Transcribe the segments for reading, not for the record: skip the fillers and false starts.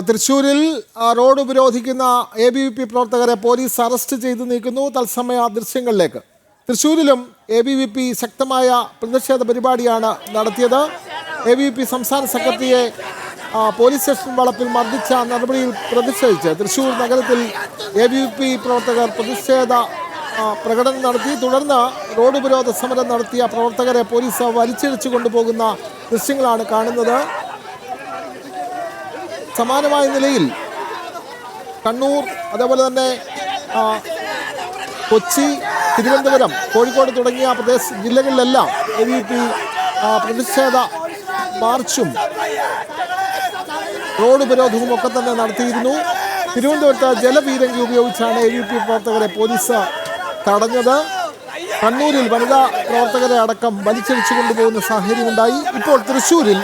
തൃശ്ശൂരിൽ road ഉപരോധിക്കുന്ന ABVP പ്രവർത്തകരെ police arrest ചെയ്ത് നീക്കുന്നു. തത്സമയ ദൃശ്യങ്ങളിലേക്ക്. തൃശ്ശൂരിലും ABVP ശക്തമായ പ്രതിഷേധ പരിപാടിയാണ് നടത്തിയത്. ABVP സംസ്ഥാന സെക്രട്ടറിയെ പോലീസ് സ്റ്റേഷൻ വളപ്പിൽ മർദ്ദിച്ച നടപടിയിൽ പ്രതിഷേധിച്ച് തൃശ്ശൂർ നഗരത്തിൽ ABVP പ്രവർത്തകർ പ്രതിഷേധ പ്രകടനം നടത്തി. തുടർന്ന് റോഡ് ഉപരോധ സമരം നടത്തിയ പ്രവർത്തകരെ പോലീസ് വലിച്ചിഴച്ചു കൊണ്ടുപോകുന്ന ദൃശ്യങ്ങളാണ് കാണുന്നത്. സമാനമായ നിലയിൽ കണ്ണൂർ, അതേപോലെ തന്നെ കൊച്ചി, തിരുവനന്തപുരം, കോഴിക്കോട് തുടങ്ങിയ ജില്ലകളിലെല്ലാം ABVP പ്രതിഷേധ മാർച്ചും റോഡ് ഉപരോധവും ഒക്കെ തന്നെ നടത്തിയിരുന്നു. തിരുവനന്തപുരത്ത് ജലപീരങ്കി ഉപയോഗിച്ചാണ് ABVP പ്രവർത്തകരെ പോലീസ് തടഞ്ഞത്. കണ്ണൂരിൽ വനിതാ പ്രവർത്തകരെ അടക്കം വലിച്ചിഴച്ചു കൊണ്ടുപോകുന്ന സാഹചര്യമുണ്ടായി. ഇപ്പോൾ തൃശ്ശൂരിൽ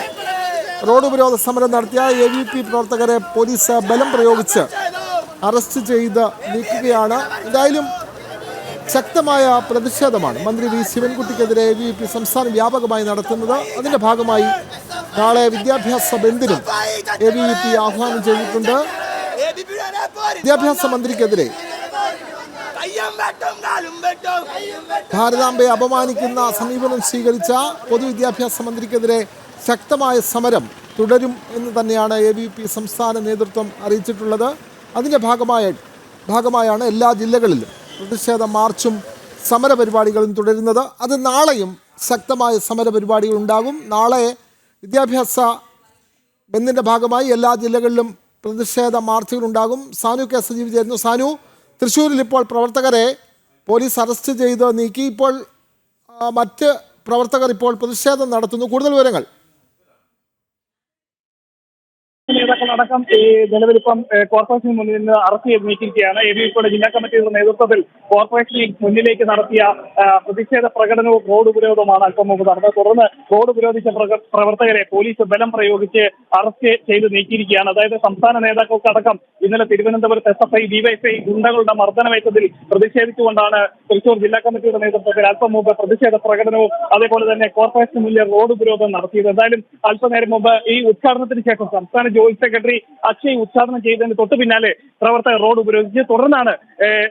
റോഡ് ഉപരോധ സമരം നടത്തിയ ABVP പ്രവർത്തകരെ പോലീസ് ബലം പ്രയോഗിച്ച് അറസ്റ്റ് ചെയ്ത് നീക്കുകയാണ്. എന്തായാലും ശക്തമായ പ്രതിഷേധമാണ് മന്ത്രി V ശിവൻകുട്ടിക്കെതിരെ ABVP സംസ്ഥാന വ്യാപകമായി നടത്തുന്നത്. അതിൻ്റെ ഭാഗമായി നാളെ വിദ്യാഭ്യാസ ബന്ദിനും ABVP ആഹ്വാനം ചെയ്തിട്ടുണ്ട്. വിദ്യാഭ്യാസ മന്ത്രിക്കെതിരെ ഭാരതാംബയെ അപമാനിക്കുന്ന സമീപനം സ്വീകരിച്ച പൊതുവിദ്യാഭ്യാസ മന്ത്രിക്കെതിരെ ശക്തമായ സമരം തുടരും എന്ന് തന്നെയാണ് ABVP സംസ്ഥാന നേതൃത്വം അറിയിച്ചിട്ടുള്ളത്. അതിൻ്റെ ഭാഗമായാണ് എല്ലാ ജില്ലകളിലും പ്രതിഷേധ മാർച്ചും സമരപരിപാടികളും തുടരുന്നത്. അത് നാളെയും ശക്തമായ സമരപരിപാടികൾ ഉണ്ടാകും. നാളെ വിദ്യാഭ്യാസ ബന്ദിൻ്റെ ഭാഗമായി എല്ലാ ജില്ലകളിലും പ്രതിഷേധ മാർച്ചുകൾ ഉണ്ടാകും. സാനു കെ സജീവ് ചേരുന്നു. സാനു, തൃശ്ശൂരിൽ ഇപ്പോൾ പ്രവർത്തകരെ പോലീസ് അറസ്റ്റ് ചെയ്ത് നീക്കി. ഇപ്പോൾ മറ്റ് പ്രവർത്തകർ ഇപ്പോൾ പ്രതിഷേധം നടത്തുന്നു. കൂടുതൽ വിവരങ്ങൾ. നേതാക്കളടക്കം നിലവിലിപ്പം കോർപ്പറേഷന് മുന്നിൽ നിന്ന് അറസ്റ്റ് ചെയ്ത് നീക്കിയിരിക്കുകയാണ്. ABVPയുടെ ജില്ലാ കമ്മിറ്റിയുടെ നേതൃത്വത്തിൽ കോർപ്പറേഷന് മുന്നിലേക്ക് നടത്തിയ പ്രതിഷേധ പ്രകടനവും റോഡ് ഉപരോധവുമാണ് അല്പം മുമ്പ് നടന്നത്. തുടർന്ന് റോഡ് ഉപരോധിച്ച പ്രവർത്തകരെ പോലീസ് ബലം പ്രയോഗിച്ച് അറസ്റ്റ് ചെയ്ത് നീക്കിയിരിക്കുകയാണ്. അതായത് സംസ്ഥാന നേതാക്കൾക്കടക്കം ഇന്നലെ തിരുവനന്തപുരത്ത് SFI, DYFI ഗുണ്ടകളുടെ മർദ്ദനമേറ്റതിൽ പ്രതിഷേധിച്ചുകൊണ്ടാണ് തൃശൂർ ജില്ലാ കമ്മിറ്റിയുടെ നേതൃത്വത്തിൽ അല്പം മുമ്പ് പ്രതിഷേധ പ്രകടനവും അതേപോലെ തന്നെ കോർപ്പറേഷന് മുന്നിൽ റോഡ് ഉപരോധം നടത്തിയത്. എന്തായാലും അല്പനേരം മുമ്പ് ഈ ഉദ്ഘാടനത്തിന് ശേഷം സംസ്ഥാന ജോയിന്റ് സെക്രട്ടറി അക്ഷയ് ഉദ്ഘാടനം ചെയ്തതിന് തൊട്ടു പിന്നാലെ പ്രവർത്തകർ റോഡ് ഉപരോധിച്ച് തുടർന്നാണ്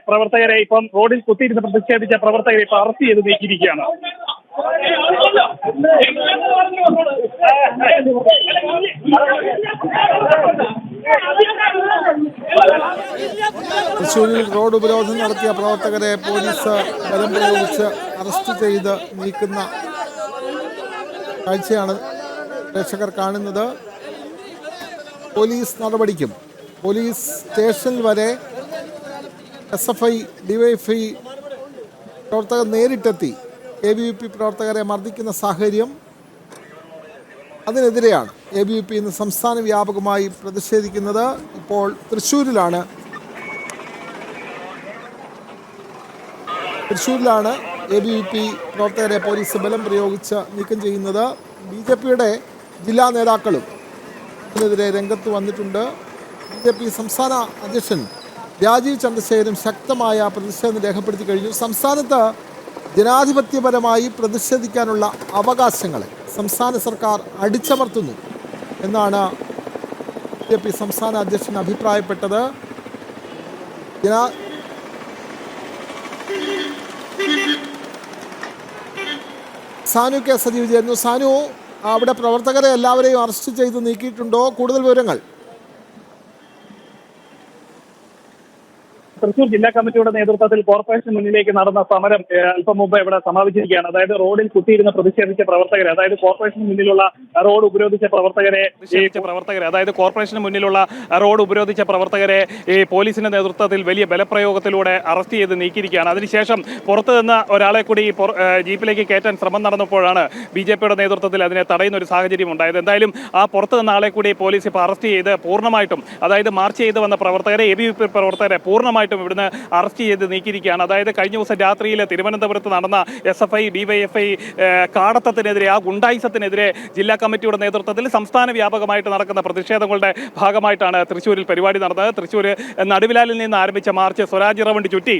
പ്രവർത്തകരെ ഇപ്പം റോഡിൽ കുത്തിയിരുന്ന് പ്രതിഷേധിച്ച പ്രവർത്തകരെ ഇപ്പൊ അറസ്റ്റ് ചെയ്ത് നീക്കിയിരിക്കുകയാണ്. തൃശ്ശൂരിൽ റോഡ് ഉപരോധം നടത്തിയ പ്രവർത്തകരെ പോലീസ് ബലം പ്രയോഗിച്ച് അറസ്റ്റ് ചെയ്ത് നീക്കുന്ന കാഴ്ചയാണ് പ്രേക്ഷകർ കാണുന്നത്. പോലീസ് നടപടിക്കും പോലീസ് സ്റ്റേഷനിൽ വരെ SFI, DYFI പ്രവർത്തകർ നേരിട്ടെത്തി ABVP പ്രവർത്തകരെ മർദ്ദിക്കുന്ന സാഹചര്യം. അതിനെതിരെയാണ് ABVP ഇന്ന് സംസ്ഥാന വ്യാപകമായി പ്രതിഷേധിക്കുന്നത്. ഇപ്പോൾ തൃശ്ശൂരിലാണ് ABVP പ്രവർത്തകരെ പോലീസ് ബലം പ്രയോഗിച്ച് നീക്കം ചെയ്യുന്നത്. BJPയുടെ ജില്ലാ നേതാക്കളും ഇതിനെതിരെ രംഗത്ത് വന്നിട്ടുണ്ട്. BJP സംസ്ഥാന അധ്യക്ഷൻ രാജീവ് ചന്ദ്രശേഖരും ശക്തമായ പ്രതിഷേധം രേഖപ്പെടുത്തി കഴിഞ്ഞു. സംസ്ഥാനത്ത് ജനാധിപത്യപരമായി പ്രതിഷേധിക്കാനുള്ള അവകാശങ്ങളെ സംസ്ഥാന സർക്കാർ അടിച്ചമർത്തുന്നു എന്നാണ് BJP സംസ്ഥാന അധ്യക്ഷൻ അഭിപ്രായപ്പെട്ടത്. സാനു കെ സജീവ് ചേരുന്നു. സാനു, അവിടെ പ്രവർത്തകരെ എല്ലാവരെയും അറസ്റ്റ് ചെയ്ത് നീക്കിയിട്ടുണ്ടോ? കൂടുതൽ വിവരങ്ങൾ. തൃശൂർ ജില്ലാ കമ്മിറ്റിയുടെ നേതൃത്വത്തിൽ കോർപ്പറേഷൻ മുന്നിലേക്ക് നടന്ന സമരം അല്പം മുമ്പ് ഇവിടെ സമാപിച്ചിരിക്കുകയാണ്. അതായത് റോഡിൽ കുത്തിയിരുന്ന് പ്രതിഷേധിച്ച പ്രവർത്തകരെ, അതായത് കോർപ്പറേഷന് മുന്നിലുള്ള റോഡ് ഉപരോധിച്ച പ്രവർത്തകരെ അതായത് കോർപ്പറേഷന് മുന്നിലുള്ള റോഡ് ഉപരോധിച്ച പ്രവർത്തകരെ ഈ പോലീസിന്റെ നേതൃത്വത്തിൽ വലിയ ബലപ്രയോഗത്തിലൂടെ അറസ്റ്റ് ചെയ്ത് നീക്കിയിരിക്കുകയാണ്. അതിനുശേഷം പുറത്തു നിന്ന് ഒരാളെ കൂടി ജീപ്പിലേക്ക് കയറ്റാൻ ശ്രമം നടന്നപ്പോഴാണ് BJPയുടെ നേതൃത്വത്തിൽ അതിനെ തടയുന്ന ഒരു സാഹചര്യം ഉണ്ടായത്. എന്തായാലും ആ പുറത്തു നിന്ന ആളെ കൂടി പോലീസ് ഇപ്പോൾ അറസ്റ്റ് ചെയ്ത് പൂർണ്ണമായിട്ടും, അതായത് മാർച്ച് ചെയ്ത് വന്ന പ്രവർത്തകരെ ABVP പ്രവർത്തകരെ പൂർണ്ണമായിട്ടും പൂർണ്ണമായിട്ടും ഇവിടുന്ന് അറസ്റ്റ് ചെയ്ത് നീക്കിയിരിക്കുകയാണ്. അതായത് കഴിഞ്ഞ ദിവസം രാത്രിയിൽ തിരുവനന്തപുരത്ത് നടന്ന SFI DYFI കാടത്തത്തിനെതിരെ, ആ ഗുണ്ടായിസത്തിനെതിരെ ജില്ലാ കമ്മിറ്റിയുടെ നേതൃത്വത്തിൽ സംസ്ഥാന വ്യാപകമായിട്ട് നടക്കുന്ന പ്രതിഷേധങ്ങളുടെ ഭാഗമായിട്ടാണ് തൃശ്ശൂരിൽ പരിപാടി നടന്നത്. തൃശ്ശൂർ നടുവിലാലിൽ നിന്ന് ആരംഭിച്ച മാർച്ച് സ്വരാജ് റൗണ്ട് ചുറ്റി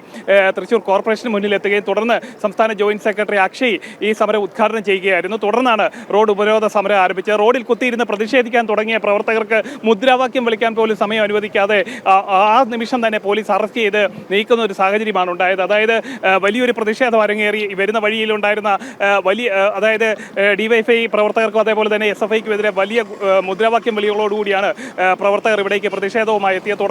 തൃശ്ശൂർ കോർപ്പറേഷന് മുന്നിലെത്തുകയും തുടർന്ന് സംസ്ഥാന ജോയിന്റ് സെക്രട്ടറി അക്ഷയ് ഈ സമരം ഉദ്ഘാടനം ചെയ്യുകയായിരുന്നു. തുടർന്നാണ് റോഡ് ഉപരോധ സമരം ആരംഭിച്ചത്. റോഡിൽ കുത്തിയിരുന്ന് പ്രതിഷേധിക്കാൻ തുടങ്ങിയ പ്രവർത്തകർക്ക് മുദ്രാവാക്യം വിളിക്കാൻ പോലും സമയം അനുവദിക്കാതെ ആ നിമിഷം തന്നെ പോലീസ് അറസ്റ്റ് ചെയ്ത് നീക്കുന്ന ഒരു സാഹചര്യമാണ് ഉണ്ടായത്. അതായത് വലിയൊരു പ്രതിഷേധം അരങ്ങേറി. വരുന്ന വഴിയിലുണ്ടായിരുന്ന അതായത് DYFI പ്രവർത്തകർക്കും അതേപോലെ തന്നെ SFIക്കും എതിരെ വലിയ മുദ്രാവാക്യം വിളികളോടുകൂടിയാണ് പ്രവർത്തകർ ഇവിടേക്ക് പ്രതിഷേധവുമായി എത്തിയത്.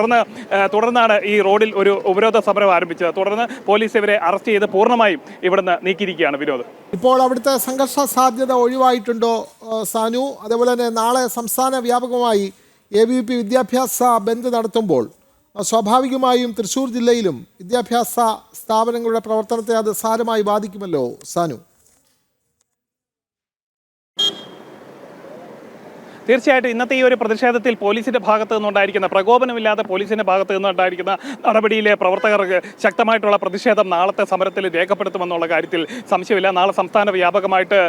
തുടർന്നാണ് ഈ റോഡിൽ ഒരു ഉപരോധ സമരം ആരംഭിച്ചത്. തുടർന്ന് പോലീസ് ഇവരെ അറസ്റ്റ് ചെയ്ത് പൂർണ്ണമായും ഇവിടുന്ന് നീക്കിയിരിക്കുകയാണ്. വിനോദ്, ഇപ്പോൾ അവിടുത്തെ സംഘർഷ സാധ്യത ഒഴിവായിട്ടുണ്ടോ സാനു? അതേപോലെ തന്നെ നാളെ സംസ്ഥാന വ്യാപകമായി ABVP വിദ്യാഭ്യാസ ബന്ദ് നടത്തുമ്പോൾ സ്വാഭാവികമായും തൃശ്ശൂർ ജില്ലയിലും വിദ്യാഭ്യാസ സ്ഥാപനങ്ങളുടെ പ്രവർത്തനത്തെ അത് സാരമായി ബാധിക്കുമല്ലോ സാനു? തീർച്ചയായിട്ടും ഇന്നത്തെ ഈ ഒരു പ്രതിഷേധത്തിൽ പോലീസിന്റെ ഭാഗത്തു നിന്നുണ്ടായിരിക്കുന്ന പ്രകോപനമില്ലാതെ പോലീസിന്റെ ഭാഗത്തു നിന്നുണ്ടായിരിക്കുന്ന നടപടിയിലെ പ്രവർത്തകർക്ക് ശക്തമായിട്ടുള്ള പ്രതിഷേധം നാളത്തെ സമരത്തിൽ രേഖപ്പെടുത്തുമെന്നുള്ള കാര്യത്തിൽ സംശയമില്ല. നാളെ സംസ്ഥാന വ്യാപകമായിട്ട്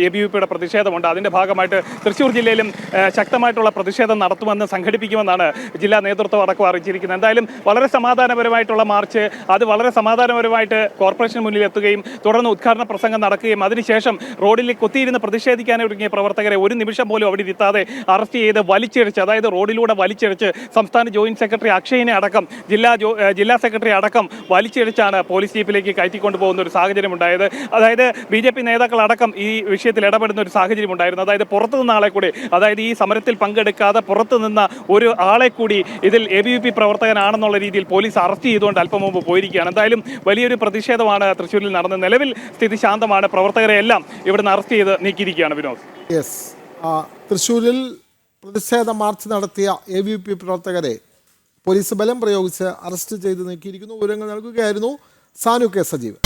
ABVPയുടെ പ്രതിഷേധമുണ്ട്. അതിന്റെ ഭാഗമായിട്ട് തൃശ്ശൂർ ജില്ലയിലും ശക്തമായിട്ടുള്ള പ്രതിഷേധം നടത്തുമെന്ന് സംഘടിപ്പിക്കുമെന്നാണ് ജില്ലാ നേതൃത്വം അടക്കം അറിയിച്ചിരിക്കുന്നത്. എന്തായാലും വളരെ സമാധാനപരമായിട്ടുള്ള മാർച്ച്, അത് വളരെ സമാധാനപരമായിട്ട് കോർപ്പറേഷന് മുന്നിൽ എത്തുകയും തുടർന്ന് ഉദ്ഘാടന പ്രസംഗം നടക്കുകയും അതിനുശേഷം റോഡിൽ കുത്തിയിരുന്ന് പ്രതിഷേധിക്കാനൊരുങ്ങിയ പ്രവർത്തകരെ ഒരു നിമിഷം പോലും അവിടെ ഇരുത്താതെ അറസ്റ്റ് ചെയ്ത് വലിച്ചിഴച്ച്, അതായത് റോഡിലൂടെ വലിച്ചിഴച്ച് സംസ്ഥാന ജോയിന്റ് സെക്രട്ടറി അക്ഷയിനെ അടക്കം ജില്ലാ സെക്രട്ടറി അടക്കം വലിച്ചിഴച്ചാണ് പോലീസ് ജീപ്പിലേക്ക് കയറ്റിക്കൊണ്ടുപോകുന്ന ഒരു സാഹചര്യം ഉണ്ടായത്. അതായത് BJP നേതാക്കളടക്കം ഈ വിഷയത്തിൽ ഇടപെടുന്ന ഒരു സാഹചര്യം ഉണ്ടായിരുന്നു. അതായത് പുറത്തു നിന്ന ആളെ കൂടി, അതായത് ഈ സമരത്തിൽ പങ്കെടുക്കാതെ പുറത്തു നിന്ന ഒരു ആളെ കൂടി ഇതിൽ ABVP പ്രവർത്തകനാണെന്നുള്ള രീതിയിൽ പോലീസ് അറസ്റ്റ് ചെയ്തുകൊണ്ട് അല്പം മുമ്പ് പോയിരിക്കുകയാണ്. എന്തായാലും വലിയൊരു പ്രതിഷേധമാണ് തൃശ്ശൂരിൽ നടന്നത്. നിലവിൽ സ്ഥിതി ശാന്തമാണ്. പ്രവർത്തകരെ എല്ലാം ഇവിടുന്ന് അറസ്റ്റ് ചെയ്ത് നീക്കിയിരിക്കുകയാണ്. വിനോദ്, യെസ്, തൃശ്ശൂരിൽ പ്രതിഷേധ മാർച്ച് നടത്തിയ ABVP പ്രവർത്തകരെ പോലീസ് ബലം പ്രയോഗിച്ച് അറസ്റ്റ് ചെയ്ത് നീക്കിയിരിക്കുന്നു. വിവരങ്ങൾ നൽകുകയായിരുന്നു സാനു കെ സജീവ്.